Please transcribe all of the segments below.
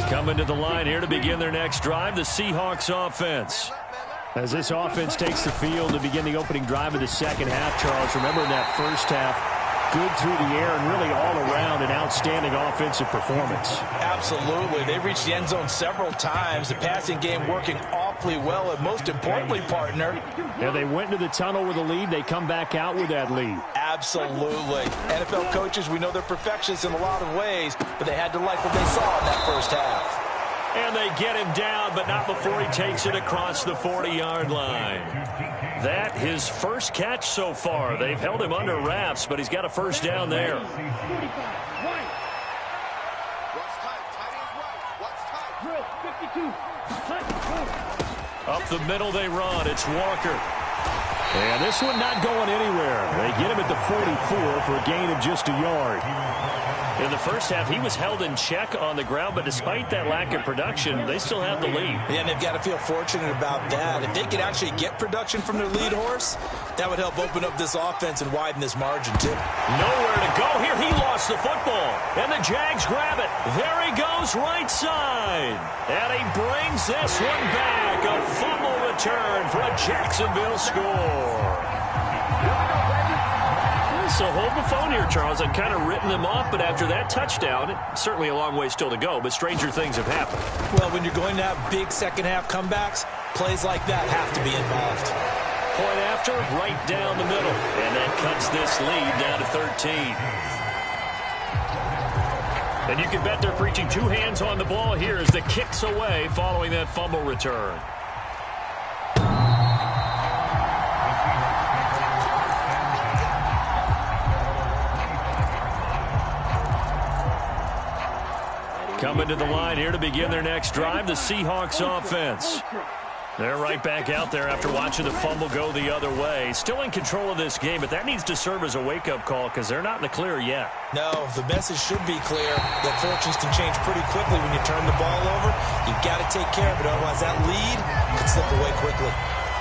Coming to the line here to begin their next drive, the Seahawks offense. As this offense takes the field to begin the opening drive of the second half, Charles, remember in that first half, good through the air and really all around an outstanding offensive performance. Absolutely. They reached the end zone several times. The passing game working awfully well, and most importantly, partner. Yeah, they went into the tunnel with a lead. They come back out with that lead. Absolutely. NFL coaches, we know they're perfectionists in a lot of ways, but they had to like what they saw in that first half. And they get him down, but not before he takes it across the 40-yard line. That his first catch so far. They've held him under wraps, but he's got a first down there. Up the middle they run. It's Walker. And this one not going anywhere. They get him at the 44 for a gain of just a yard. In the first half, he was held in check on the ground, but despite that lack of production, they still have the lead. Yeah, and they've got to feel fortunate about that. If they could actually get production from their lead horse, that would help open up this offense and widen this margin, too. Nowhere to go here. He lost the football, and the Jags grab it. There he goes, right side. And he brings this one back. A fumble return for a Jacksonville score. So hold the phone here, Charles. I've kind of written them off, but after that touchdown, certainly a long way still to go, but stranger things have happened. Well, when you're going to have big second-half comebacks, plays like that have to be involved. Point after, right down the middle, and that cuts this lead down to 13. And you can bet they're preaching two hands on the ball here as the kick's away following that fumble return. Coming to the line here to begin their next drive, the Seahawks offense. They're right back out there after watching the fumble go the other way. Still in control of this game, but that needs to serve as a wake-up call because they're not in the clear yet. No, the message should be clear that fortunes can change pretty quickly when you turn the ball over. You've got to take care of it, otherwise that lead could slip away quickly.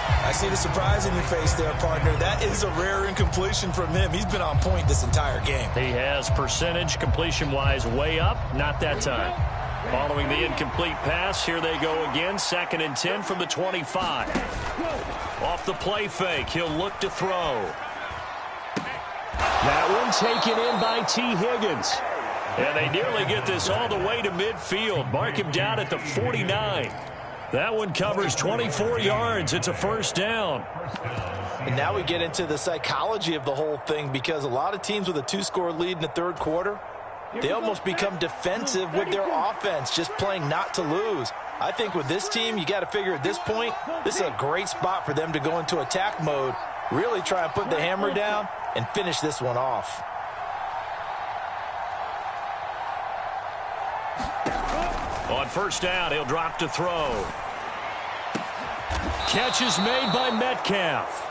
I see the surprise in your face there, partner. That is a rare incompletion from him. He's been on point this entire game. He has percentage completion-wise way up, not that time. Following the incomplete pass, here they go again. 2nd and 10 from the 25. Off the play fake, he'll look to throw. That one taken in by T. Higgins. And they nearly get this all the way to midfield. Mark him down at the 49. That one covers 24 yards. It's a first down. And now we get into the psychology of the whole thing, because a lot of teams with a 2-score lead in the third quarter, they almost become defensive with their offense, just playing not to lose. I think with this team, you got to figure at this point, this is a great spot for them to go into attack mode, really try and put the hammer down and finish this one off. On first down, he'll drop to throw. Catch is made by Metcalf.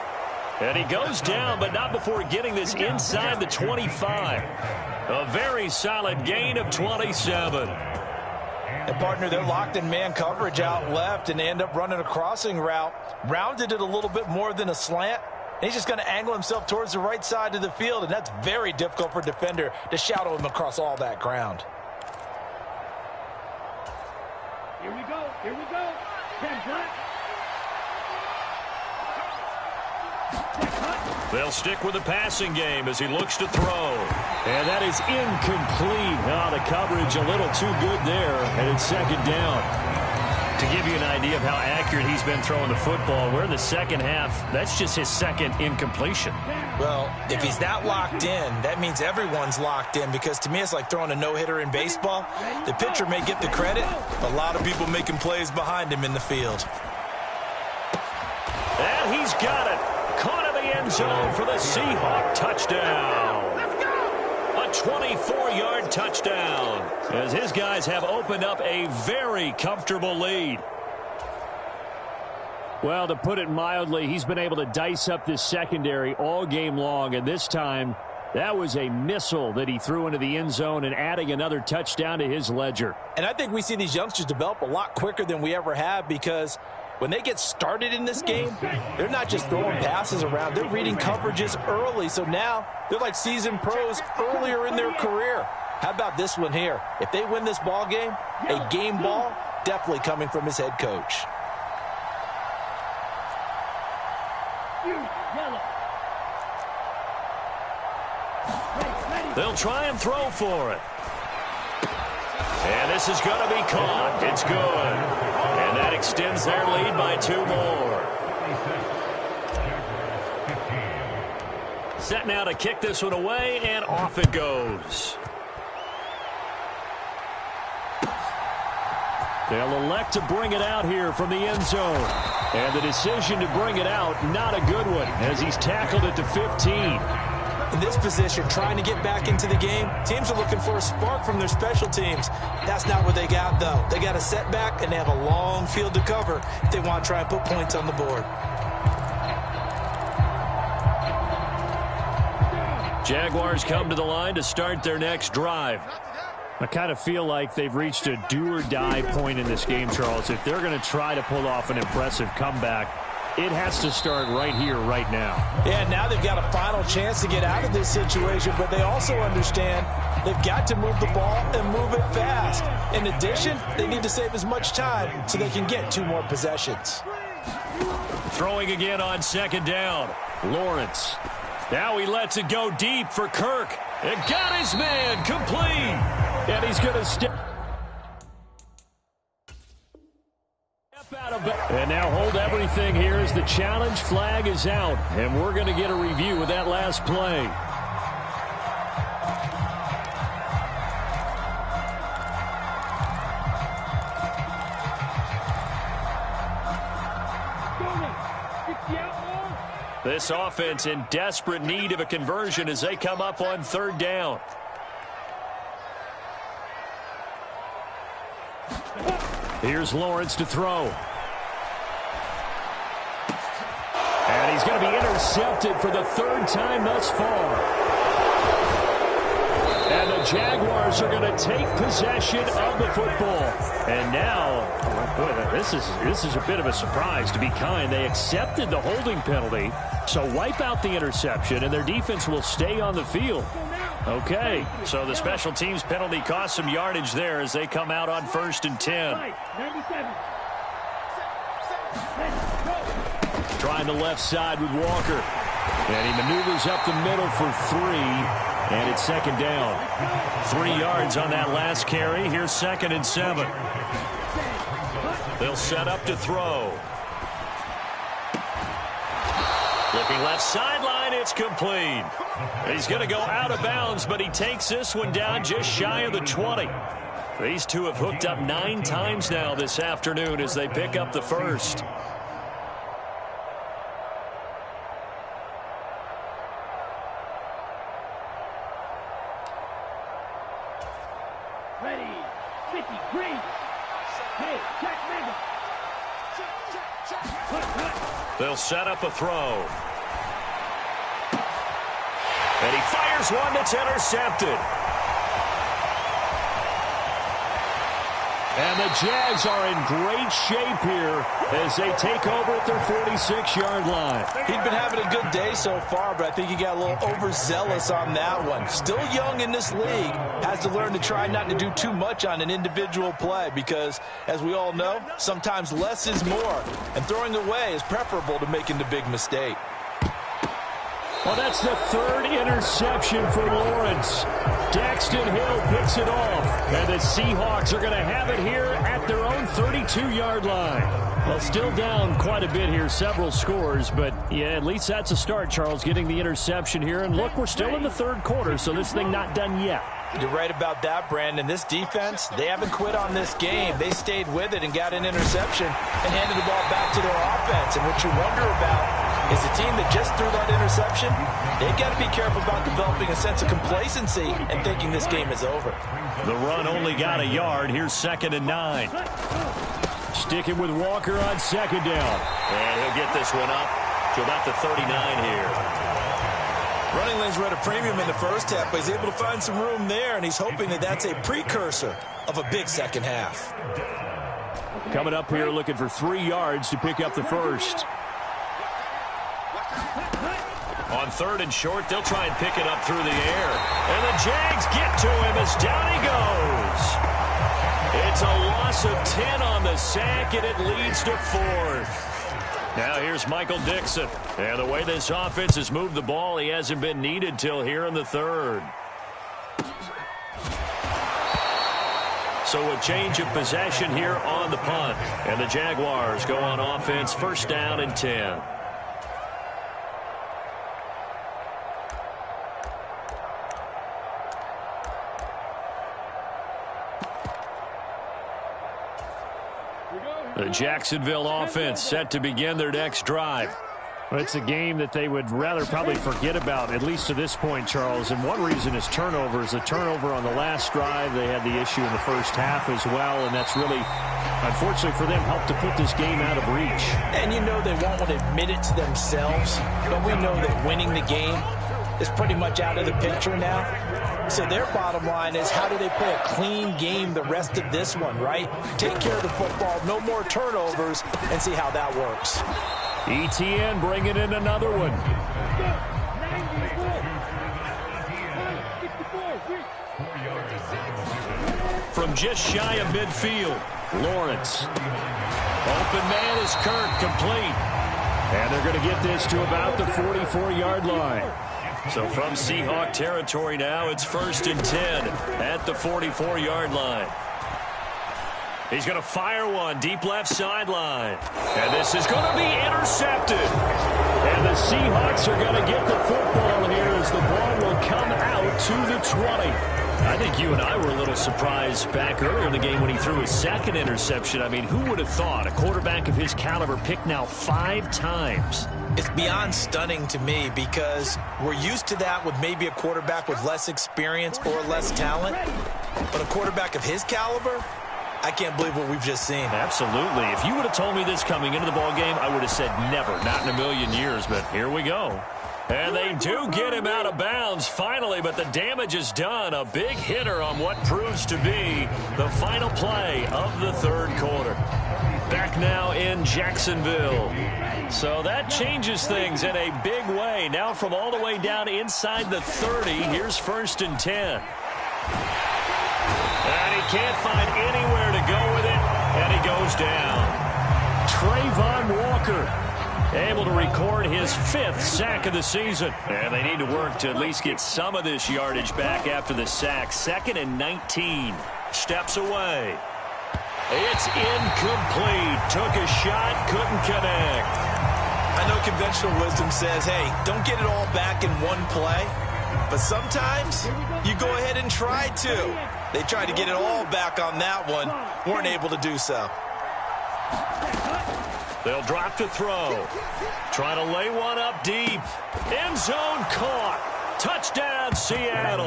And he goes down, but not before getting this inside the 25. A very solid gain of 27. And, partner, they're locked in man coverage out left, and they end up running a crossing route. Rounded it a little bit more than a slant. And he's just going to angle himself towards the right side of the field, and that's very difficult for a defender to shadow him across all that ground. Here we go. Here we go. 10 flat. They'll stick with the passing game as he looks to throw. And that is incomplete. Oh, the coverage a little too good there, and it's 2nd down. To give you an idea of how accurate he's been throwing the football, we're in the second half. That's just his 2nd incompletion. Well, if he's that locked in, that means everyone's locked in, because to me it's like throwing a no-hitter in baseball. The pitcher may get the credit, but a lot of people making plays behind him in the field. And he's got it. Caught in the end zone for the Seahawk touchdown. A 24-yard touchdown as his guys have opened up a very comfortable lead. Well, to put it mildly, he's been able to dice up this secondary all game long, and this time that was a missile that he threw into the end zone and adding another touchdown to his ledger. And I think we see these youngsters develop a lot quicker than we ever have, because When they get started in this game, they're not just throwing passes around. They're reading coverages early. So now they're like seasoned pros earlier in their career. How about this one here? If they win this ball game, a game ball definitely coming from his head coach. They'll try and throw for it. And this is going to be caught. It's good. And that extends their lead by 2 more. Set now to kick this one away, and off it goes. They'll elect to bring it out here from the end zone. And the decision to bring it out, not a good one, as he's tackled it to 15. In this position, trying to get back into the game, teams are looking for a spark from their special teams. That's not what they got, though. They got a setback, and they have a long field to cover if they want to try and put points on the board. Jaguars come to the line to start their next drive. I kind of feel like they've reached a do-or-die point in this game, Charles. If they're going to try to pull off an impressive comeback, it has to start right here, right now. Yeah, now they've got a final chance to get out of this situation, but they also understand they've got to move the ball and move it fast. In addition, they need to save as much time so they can get 2 more possessions. Throwing again on second down. Lawrence. Now he lets it go deep for Kirk. And got his man complete. And he's going to step out of it. And now hold everything here as the challenge flag is out. And we're going to get a review of that last play. This offense in desperate need of a conversion as they come up on third down. Here's Lawrence to throw. And he's going to be intercepted for the 3rd time thus far. And the Jaguars are going to take possession of the football. And now, boy, this is a bit of a surprise, to be kind. They accepted the holding penalty, so wipe out the interception, and their defense will stay on the field. Okay, so the special teams penalty cost some yardage there as they come out on 1st and 10. Trying the left side with Walker. And he maneuvers up the middle for 3. And it's 2nd down. 3 yards on that last carry. Here's 2nd and 7. They'll set up to throw. Looking left sideline, it's complete. He's going to go out of bounds, but he takes this one down just shy of the 20. These two have hooked up 9 times now this afternoon as they pick up the first. Ready, 50, green. Hey, check, mega. They'll set up a throw. And he fires one that's intercepted. And the Jags are in great shape here as they take over at their 46-yard line. He'd been having a good day so far, but I think he got a little overzealous on that one. Still young in this league, has to learn to try not to do too much on an individual play because, as we all know, sometimes less is more, and throwing away is preferable to making the big mistake. Well, that's the 3rd interception for Lawrence. Daxton Hill picks it off, and the Seahawks are going to have it here at their own 32-yard line. Well, still down quite a bit here, several scores, but yeah, at least that's a start, Charles, getting the interception here. And look, we're still in the 3rd quarter, so this thing not done yet. You're right about that, Brandon. This defense, they haven't quit on this game. They stayed with it and got an interception and handed the ball back to their offense. And what you wonder about is the team that just threw that interception, they've got to be careful about developing a sense of complacency and thinking this game is over. The run only got a yard. Here's 2nd and 9. Sticking with Walker on 2nd down. And he'll get this one up to about the 39 here. Running lanes were at a premium in the first half, but he's able to find some room there, and he's hoping that that's a precursor of a big second half. Coming up here looking for 3 yards to pick up the first. On 3rd and short, they'll try and pick it up through the air. And the Jags get to him as down he goes. It's a loss of 10 on the sack, and it leads to 4th. Now here's Michael Dixon. And the way this offense has moved the ball, he hasn't been needed till here in the 3rd. So a change of possession here on the punt. And the Jaguars go on offense, 1st down and 10. The Jacksonville offense set to begin their next drive. Well, it's a game that they would rather probably forget about, at least to this point, Charles. And one reason is turnovers. A turnover on the last drive. They had the issue in the first half as well, and that's really, unfortunately for them, helped to put this game out of reach. And you know they won't admit it to themselves, but we know that winning the game is pretty much out of the picture now. So their bottom line is, how do they play a clean game the rest of this one, right? Take care of the football, no more turnovers, and see how that works. ETN bringing in another one. From just shy of midfield, Lawrence. Open man is Kirk, complete. And they're going to get this to about the 44-yard line. So from Seahawk territory now, it's 1st and 10 at the 44-yard line. He's going to fire one deep left sideline. And this is going to be intercepted. And the Seahawks are going to get the football here as the ball will come out to the 20. I think you and I were a little surprised back earlier in the game when he threw his 2nd interception. I mean, who would have thought a quarterback of his caliber picked now 5 times? It's beyond stunning to me because we're used to that with maybe a quarterback with less experience or less talent. But a quarterback of his caliber, I can't believe what we've just seen. Absolutely. If you would have told me this coming into the ballgame, I would have said never, not in a million years. But here we go. And they do get him out of bounds finally, but the damage is done. A big hitter on what proves to be the final play of the 3rd quarter. Back now in Jacksonville. So that changes things in a big way. Now from all the way down inside the 30, here's 1st and 10. And he can't find anywhere to go with it, and he goes down. Trayvon Walker able to record his 5th sack of the season. And they need to work to at least get some of this yardage back after the sack. 2nd and 19. Steps away. It's incomplete. Took a shot, couldn't connect. I know conventional wisdom says, hey, don't get it all back in one play. But sometimes you go ahead and try to. They tried to get it all back on that one. Weren't able to do so. They'll drop to throw. Trying to lay one up deep. End zone caught. Touchdown, Seattle.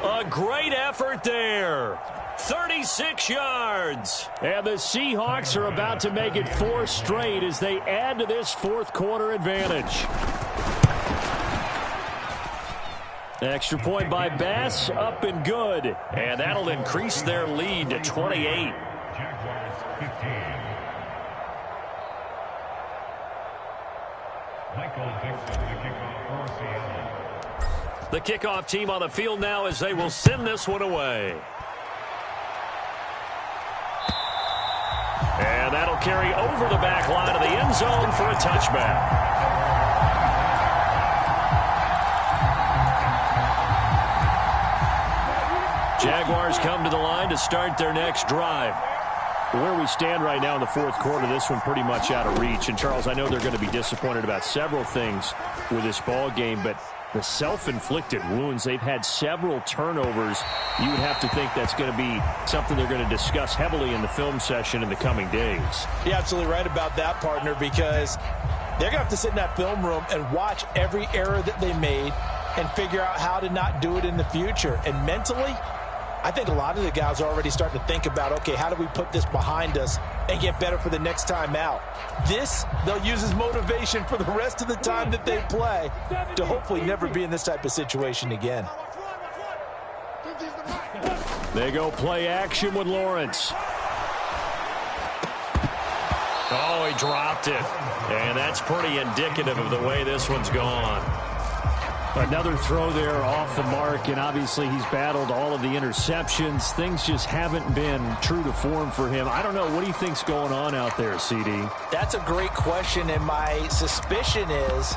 A great effort there. 36 yards. And the Seahawks are about to make it 4 straight as they add to this 4th quarter advantage. Extra point by Bass, up and good. And that'll increase their lead to 28. The kickoff team on the field now as they will send this one away. And that'll carry over the back line of the end zone for a touchback. Jaguars come to the line to start their next drive. Where we stand right now in the 4th quarter, this one pretty much out of reach. And, Charles, I know they're going to be disappointed about several things with this ball game, but the self-inflicted wounds, they've had several turnovers. You would have to think that's going to be something they're going to discuss heavily in the film session in the coming days. You're absolutely right about that, partner, because they're going to have to sit in that film room and watch every error that they made and figure out how to not do it in the future. And mentally, I think a lot of the guys are already starting to think about, okay, how do we put this behind us and get better for the next time out? This, they'll use as motivation for the rest of the time that they play to hopefully never be in this type of situation again. They go play action with Lawrence. Oh, he dropped it. And that's pretty indicative of the way this one's gone. Another throw there off the mark, and obviously he's battled all of the interceptions. Things just haven't been true to form for him. I don't know. What do you think's going on out there, CD? That's a great question, and my suspicion is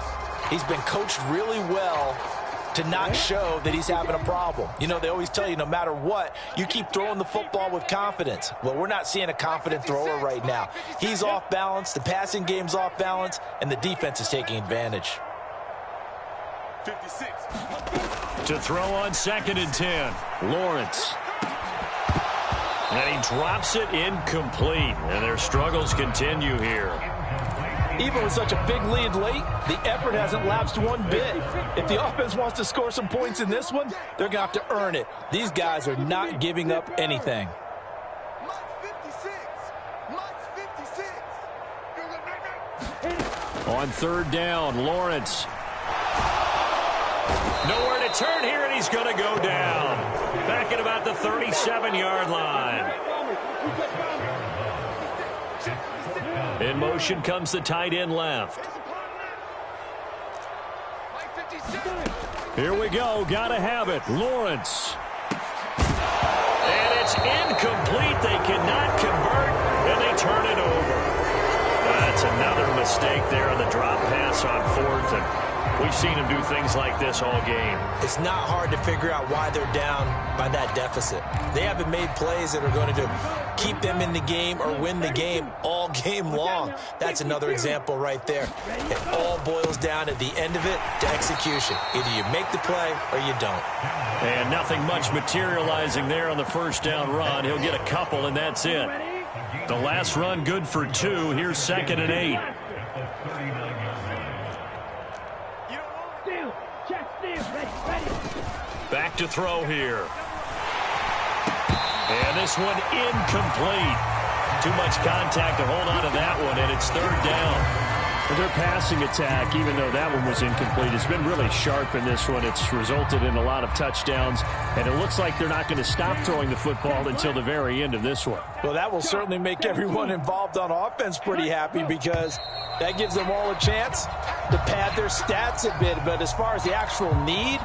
he's been coached really well to not show that he's having a problem. You know, they always tell you no matter what, you keep throwing the football with confidence. Well, we're not seeing a confident thrower right now. He's off balance, the passing game's off balance, and the defense is taking advantage. 56. To throw on 2nd and 10. Lawrence. And he drops it incomplete. And their struggles continue here. Even with such a big lead late, the effort hasn't lapsed one bit. If the offense wants to score some points in this one, they're going to have to earn it. These guys are not giving up anything. On 3rd down, Lawrence. Nowhere to turn here, and he's going to go down. Back at about the 37-yard line. In motion comes the tight end left. Here we go. Got to have it. Lawrence. And it's incomplete. They cannot convert, and they turn it over. That's another mistake there on the drop pass on 4th, and we've seen him do things like this all game. It's not hard to figure out why they're down by that deficit. They haven't made plays that are going to keep them in the game or win the game all game long. That's another example right there. It all boils down at the end of it to execution. Either you make the play or you don't. And nothing much materializing there on the 1st down run. He'll get a couple, and that's it. The last run good for 2. Here's 2nd and 8. Back to throw here. And this one incomplete. Too much contact to hold on to that one, and it's 3rd down. Their passing attack, even though that one was incomplete, has been really sharp in this one. It's resulted in a lot of touchdowns, and it looks like they're not going to stop throwing the football until the very end of this one. Well, that will certainly make everyone involved on offense pretty happy because that gives them all a chance to pad their stats a bit. But as far as the actual need,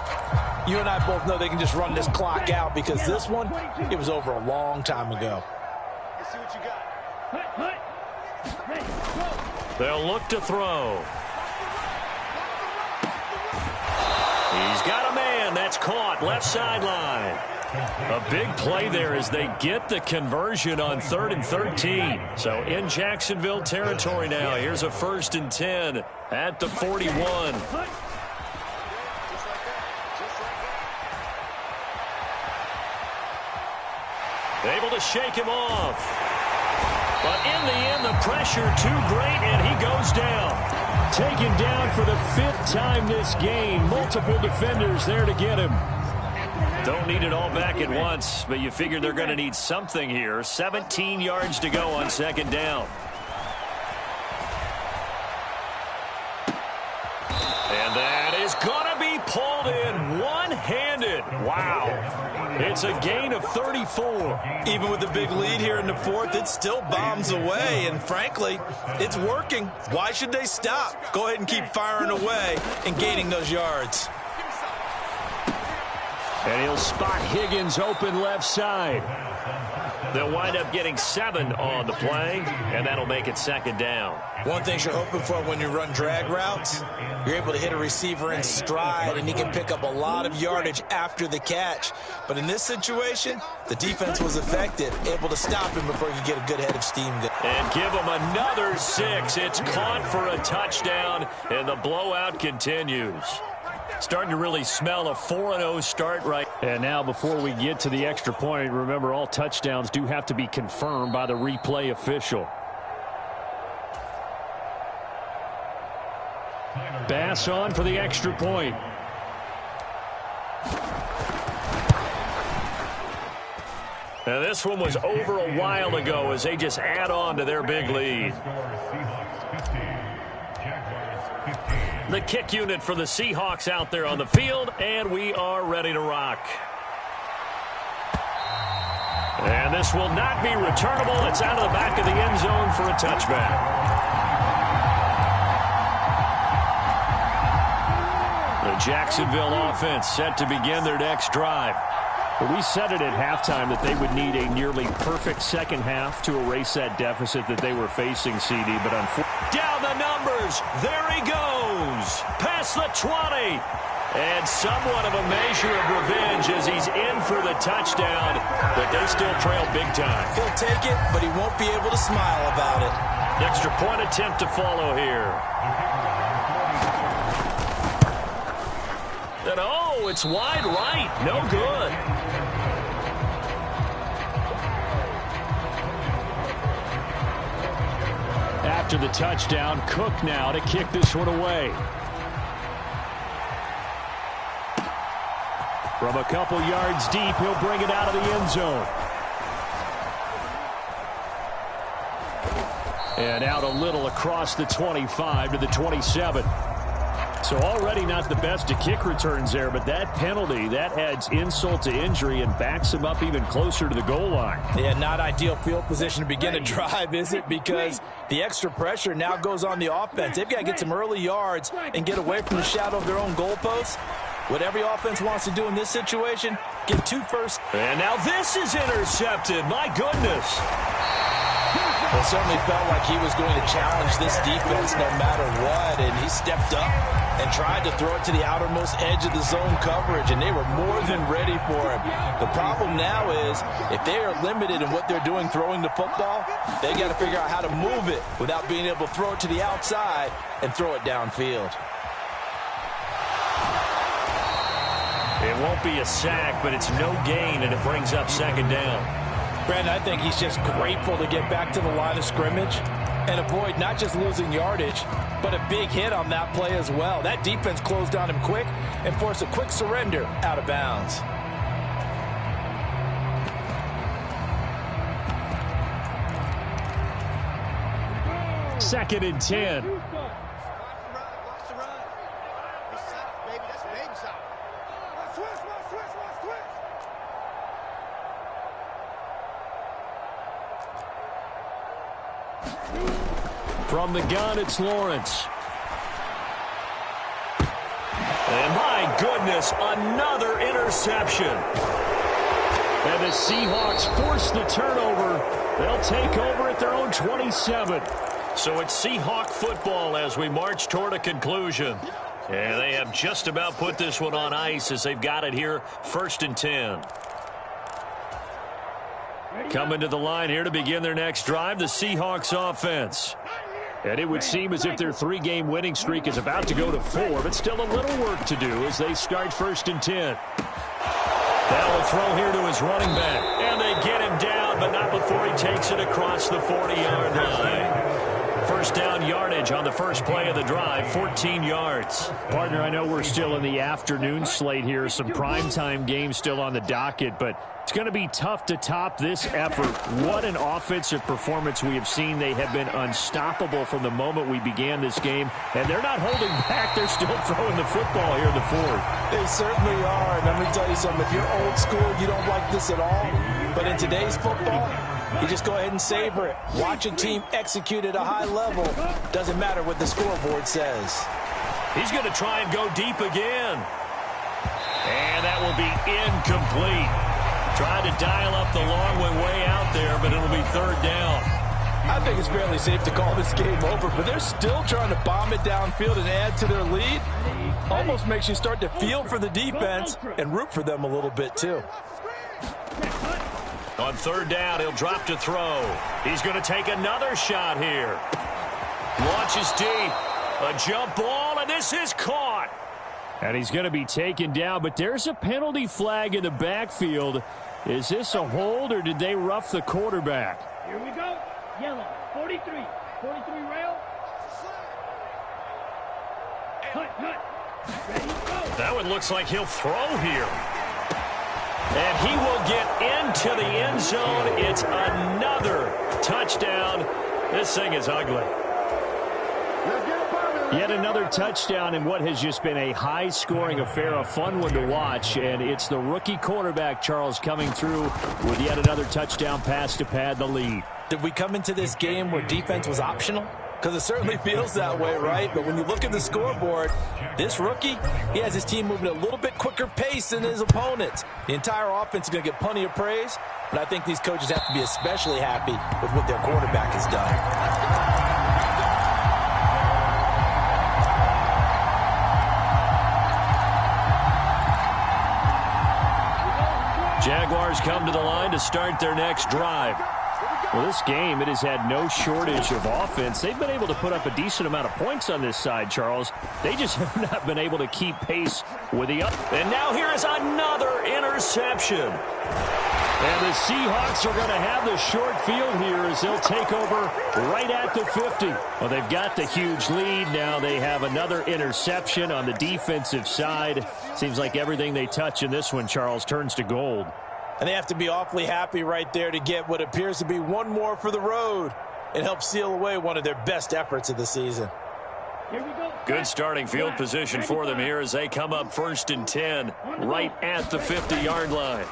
you and I both know they can just run this clock out because this one, it was over a long time ago. Let's see what you got. They'll look to throw. He's got a man. That's caught. Left sideline. A big play there as they get the conversion on 3rd and 13. So in Jacksonville territory now. Here's a 1st and 10 at the 41. Able to shake him off. But in the end, the pressure too great, and he goes down. Taken down for the 5th time this game. Multiple defenders there to get him. Don't need it all back at once, but you figure they're going to need something here. 17 yards to go on 2nd down. And that is going to be pulled in one-handed. Wow. It's a gain of 34. Even with the big lead here in the 4th, it still bombs away. And frankly, it's working. Why should they stop? Go ahead and keep firing away and gaining those yards. And he'll spot Higgins open left side. They'll wind up getting 7 on the play, and that'll make it 2nd down. One thing you're hoping for when you run drag routes, you're able to hit a receiver in stride, and he can pick up a lot of yardage after the catch. But in this situation, the defense was effective, able to stop him before he could get a good head of steam. And give him another 6. It's caught for a touchdown, and the blowout continues. Starting to really smell a 4-0 start right. And now before we get to the extra point, remember all touchdowns do have to be confirmed by the replay official. Bass on for the extra point. Now this one was over a while ago as they just add on to their big lead. The kick unit for the Seahawks out there on the field, and we are ready to rock. And this will not be returnable. It's out of the back of the end zone for a touchback. The Jacksonville offense set to begin their next drive. We said it at halftime that they would need a nearly perfect second half to erase that deficit that they were facing, CD. But down the numbers. There he goes. Past the 20. And somewhat of a measure of revenge as he's in for the touchdown. But they still trail big time. He'll take it, but he won't be able to smile about it. Extra point attempt to follow here. And oh, it's wide right. No good. After the touchdown, Cook now to kick this one away. From a couple yards deep, he'll bring it out of the end zone. And out a little across the 25 to the 27. So already not the best of kick returns there, but that penalty, that adds insult to injury and backs him up even closer to the goal line. Yeah, not ideal field position to begin a drive, is it? Because the extra pressure now goes on the offense. They've got to get some early yards and get away from the shadow of their own goalposts. What every offense wants to do in this situation, get 2 first. And now this is intercepted. My goodness. Well, it certainly felt like he was going to challenge this defense no matter what, and he stepped up and tried to throw it to the outermost edge of the zone coverage, and they were more than ready for him. The problem now is if they are limited in what they're doing throwing the football, they got to figure out how to move it without being able to throw it to the outside and throw it downfield. It won't be a sack, but it's no gain, and it brings up second down. Brandon, I think he's just grateful to get back to the line of scrimmage and avoid not just losing yardage, but a big hit on that play as well. That defense closed on him quick and forced a quick surrender out of bounds. Second and 10. From the gun, it's Lawrence. And my goodness, another interception. And the Seahawks force the turnover. They'll take over at their own 27. So it's Seahawk football as we march toward a conclusion. And they have just about put this one on ice as they've got it here, 1st and 10. Coming to the line here to begin their next drive, the Seahawks offense. And it would seem as if their 3-game winning streak is about to go to 4, but still a little work to do as they start 1st and 10. Now a throw here to his running back. And they get him down, but not before he takes it across the 40-yard line. First down yardage on the first play of the drive, 14 yards. Partner, I know we're still in the afternoon slate here. Some primetime games still on the docket, but it's going to be tough to top this effort. What an offensive performance we have seen. They have been unstoppable from the moment we began this game, and they're not holding back. They're still throwing the football here in the fourth. They certainly are, and let me tell you something. If you're old school, you don't like this at all. But in today's football, you just go ahead and savor it. Watch a team execute at a high level. Doesn't matter what the scoreboard says. He's going to try and go deep again. And that will be incomplete. Trying to dial up the long way out there, but it'll be 3rd down. I think it's fairly safe to call this game over, but they're still trying to bomb it downfield and add to their lead. Almost makes you start to feel for the defense and root for them a little bit, too. On 3rd down, he'll drop to throw. He's going to take another shot here. Launches deep. A jump ball, and this is caught. And he's going to be taken down, but there's a penalty flag in the backfield. Is this a hold, or did they rough the quarterback? Here we go. Yellow. 43. 43 rail. Cut. Ready, go. That one looks like he'll throw here. And he will get into the end zone. It's another touchdown. This thing is ugly. Yet another touchdown in what has just been a high-scoring affair, a fun one to watch. And it's the rookie quarterback, Charles, coming through with yet another touchdown pass to pad the lead. Did we come into this game where defense was optional? Because it certainly feels that way, right? But when you look at the scoreboard, this rookie, he has his team moving at a little bit quicker pace than his opponents. The entire offense is going to get plenty of praise, but I think these coaches have to be especially happy with what their quarterback has done. Jaguars come to the line to start their next drive. Well, this game, it has had no shortage of offense. They've been able to put up a decent amount of points on this side, Charles. They just have not been able to keep pace with the up. And now here is another interception. And the Seahawks are going to have the short field here as they'll take over right at the 50. Well, they've got the huge lead. Now they have another interception on the defensive side. Seems like everything they touch in this one, Charles, turns to gold. And they have to be awfully happy right there to get what appears to be one more for the road. It helps seal away one of their best efforts of the season. Good starting field position for them here as they come up 1st and 10 right at the 50-yard line.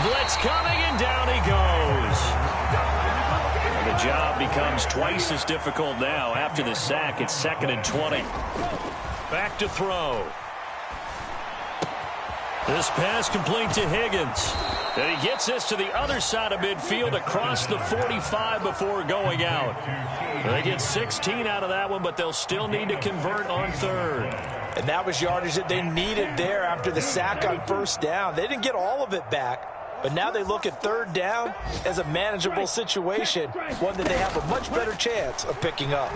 Blitz coming, and down he goes. And the job becomes twice as difficult now. After the sack, it's 2nd and 20. Back to throw. This pass complete to Higgins. And he gets this to the other side of midfield across the 45 before going out. They get 16 out of that one, but they'll still need to convert on 3rd. And that was yardage that they needed there after the sack on 1st down. They didn't get all of it back. But now they look at 3rd down as a manageable situation, one that they have a much better chance of picking up.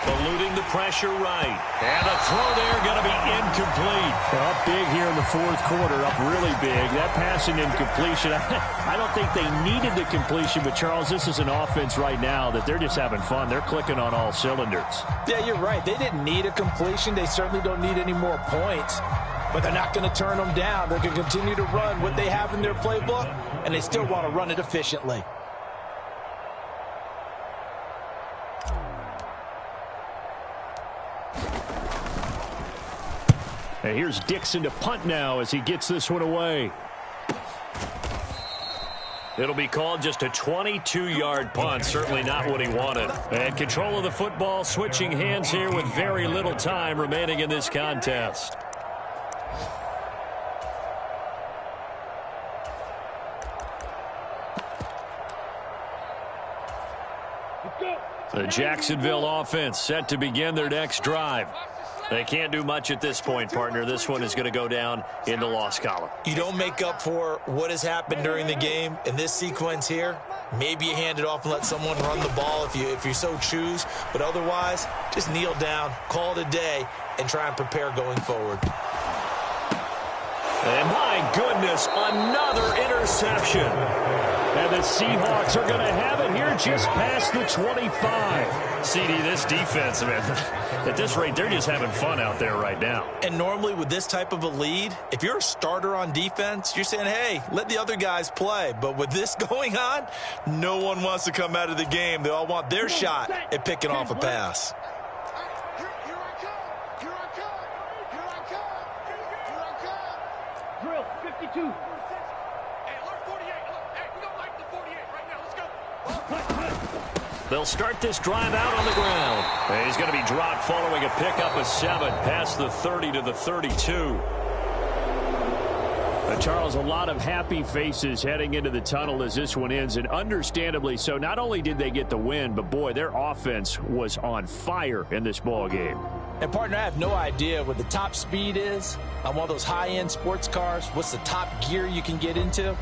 Eluding the pressure right. And the throw there going to be incomplete. Up big here in the 4th quarter, up really big. That pass and incompletion, I don't think they needed the completion, but Charles, this is an offense right now that they're just having fun. They're clicking on all cylinders. Yeah, you're right. They didn't need a completion. They certainly don't need any more points. But they're not going to turn them down. They're going to continue to run what they have in their playbook, and they still want to run it efficiently. And here's Dixon to punt now as he gets this one away. It'll be called just a 22-yard punt. Certainly not what he wanted. And control of the football, switching hands here with very little time remaining in this contest. The Jacksonville offense set to begin their next drive. They can't do much at this point, partner. This one is going to go down in the loss column. You don't make up for what has happened during the game in this sequence here. Maybe you hand it off and let someone run the ball if you so choose. But otherwise, just kneel down, call it a day, and try and prepare going forward. And my goodness, another interception. And the Seahawks are going to have it here just past the 25. CD, this defense, man, at this rate, they're just having fun out there right now. And normally with this type of a lead, if you're a starter on defense, you're saying, hey, let the other guys play. But with this going on, no one wants to come out of the game. They all want their shot at picking off a pass. Drill 52. They'll start this drive out on the ground. And he's going to be dropped following a pickup of 7 past the 30 to the 32. Charles, a lot of happy faces heading into the tunnel as this one ends, and understandably so. Not only did they get the win, but boy, their offense was on fire in this ball game. And partner, I have no idea what the top speed is on one of those high-end sports cars. What's the top gear you can get into?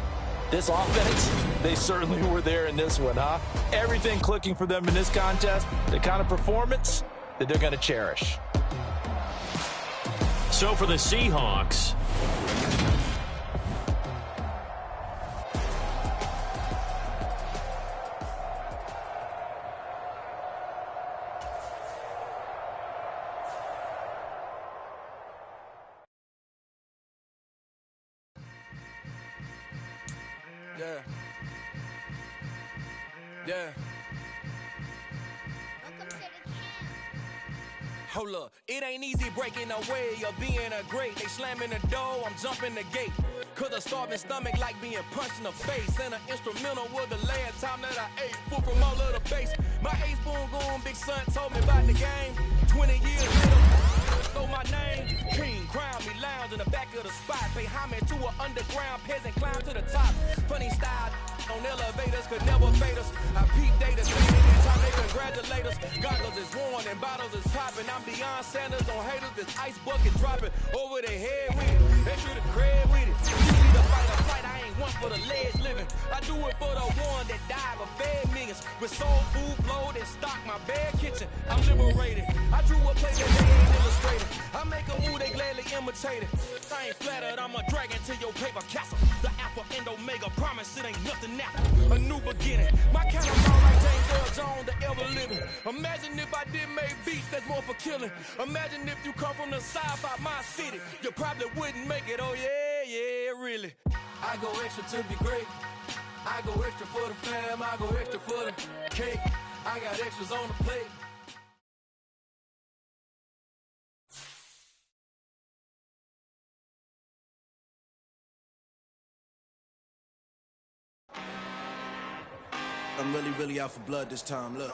This offense, they certainly were there in this one, huh? Everything clicking for them in this contest, the kind of performance that they're going to cherish. So for the Seahawks, Yeah. Hold up, it ain't easy breaking away or being a great. They slamming the door, I'm jumping the gate. Cause a starving stomach like being punched in the face. And an instrumental was the last time that I ate. Full from all of the bass. My ace boom goon, big son told me about the game. 20 years later, know my name. King, crown me, lounge in the back of the spot. Pay homage to an underground peasant, climb to the top. Funny style on elevators could never fade us. I peep data, anytime they congratulate us. Goggles is worn and bottles is popping. I'm beyond Sanders on haters, this ice bucket dropping over their head with it. They should have crab with it. You need to fight a fight, I ain't one for the ledge living. I do it for the one that died but fed millions. With soul food, flowed and stock my bad kitchen. I'm liberated. I drew a play that they ain't illustrated. I make a move, they gladly imitate it. I ain't flattered, I'm a dragon to your paper castle. The Alpha and Omega, promise it ain't nothing now. A new beginning. My counterpart like James Earl Jones, the ever living. Imagine if I did make beats that's more for killing. Imagine if you come from the side by my city. You probably wouldn't make it, oh yeah, really. I go extra to be great. I go extra for the fam, I go extra for the cake. I got extras on the plate. I'm really out for blood this time, look.